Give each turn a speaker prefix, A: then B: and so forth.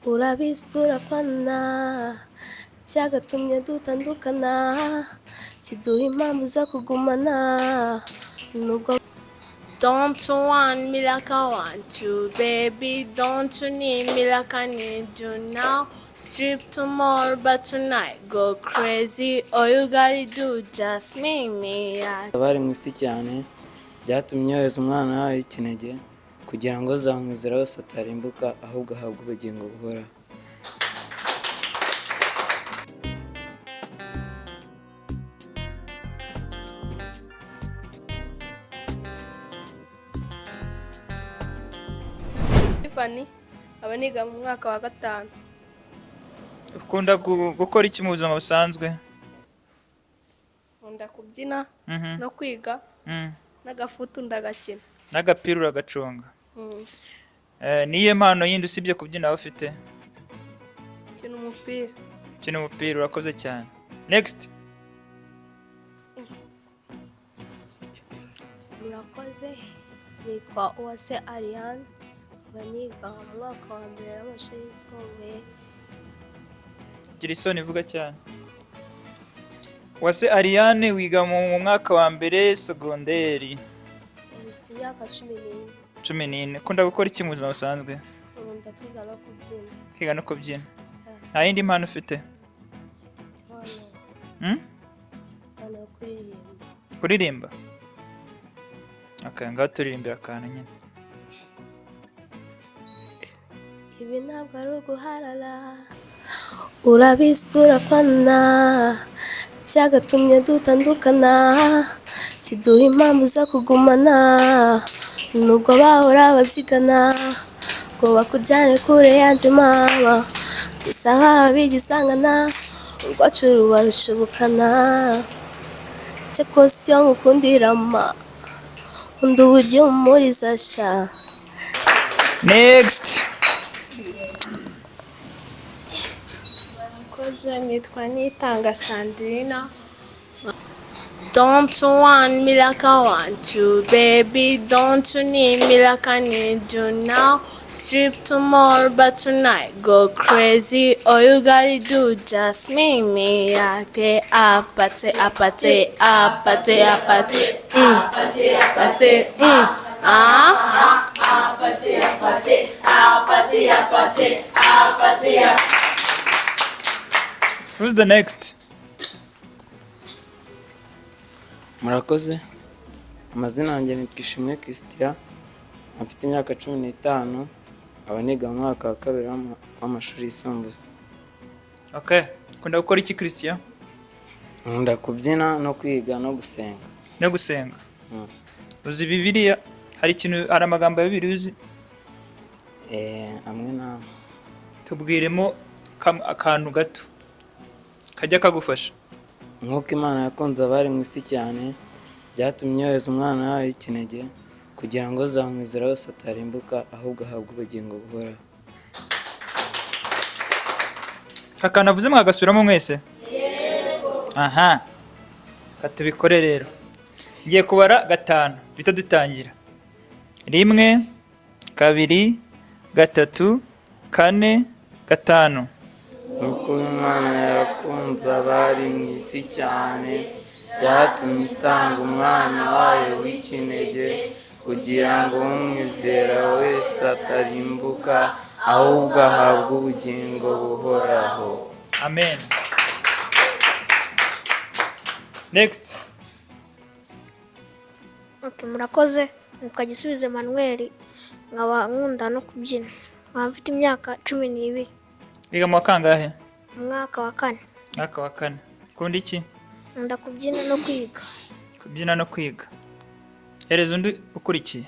A: urabizi turafana cyagatumye dutandukana kiduha impamvu za kugumana nubwo. Don't you want me like I want you, baby? Don't you need me like I need you now? Strip tomorrow, but tonight go crazy. All you gotta do just make me happy.
B: Abari mu isi cyane byatumye yohereza umwana wawe w'ikinege kugira ngo zamwizera wese atarimbuka ahubwo ahabwe ubugingo buhoraho.
A: Fanny aba niga mu mwaka wa 5.
C: Ukunda gukora iki mu buzima busanzwe?
A: Nkunda kubyina no kwiga n'agafutu ndagakina
C: N'agapira uragacunga. Niye mpano yindi usibye kubyina ufite? Kina umupira urakoze cyane. Next.
A: Murakoze, nitwa Uwase Ariane, baniga mu mwaka wa 2 w'amashuri yisumbuye.
C: Gira isoni ivuga cyane. Uwase Ariane wiga mu mwaka wa 2 segonderi.
A: Mfite imyaka
C: 14. Ukunda gukora iki mu buzima busanzwe?
A: Nkunda kwiga no kubyina.
C: Kwiga no kubyina. Nta yindi mpano ufite?
A: Hano kuririmba.
C: Kuririmba? Okay, ngaho turirimbira akantu nyine.
A: Ibi ntabwo ari uguharara, urabizi turafana cyagatumye dutandukana kiduha impamvu za kugumana nubwo bahora babyigana ngo bakujyane kure yanjye mama, gusa babigisangana urwacu ruba rushobokana cyakoze iyo ngukundirama undi uburyo umuriza sha.
C: Next.
A: Nitwa Nitanga Sandrina. Don't you want me like I want you, baby? Don't you need me like I need you now? Strip tomorrow, but tonight go crazy. All you gotta do just make me happy. Apate, apate, apate, apate, apate, apate, apate, apate, apate, apate.
C: Who's the next?
B: Murakoze, amazina yanjye ni Twishimye Christian, mfite imyaka 15, aba niga mu mwaka wa 2 w'amashuri yisumbuye.
C: Okay, ukunda gukora iki Christian?
B: Nkunda kubyina no kwiga no gusenga.
C: No gusenga. Uzi Bibiliya? Hari amagambo ya Bibiliya uzi?
B: Amwe na
C: tubwiremo akantu gato kajya kagufasha.
B: Nk'uko Imana yakunze abari mu isi cyane byatumye yohereza umwana wawe w'ikinege kugira ngo zamwizera wese atarimbuka ahubwo ahabwe ubugingo buhoraho.
C: Kakanavuze mwagasubiramo mwese? Yego. Aha. Katubikore rero. Ngiye kubara 5 bita dutangira. 1 2 3 4 5.
B: Uko Imana yakunze abari mu isi cyane byatumye itanga umwana wayo w'ikinege kugira ngo umwizera wese atarimbuka ahubwo ahabwe ubugingo buhoraho.
C: Amen. Next.
D: Okay, murakoze. Nitwa Gisubize Emmanuel, nkaba nkunda no kubyina. Nkaba mfite imyaka 12.
C: Wiga mu kangahe?
D: Mwaka wa 4.
C: Mwaka wa 4. Kundi iki?
D: Nkunda kubyina no kwiga.
C: Kubyina no kwiga. Hereza undi ukurikiye.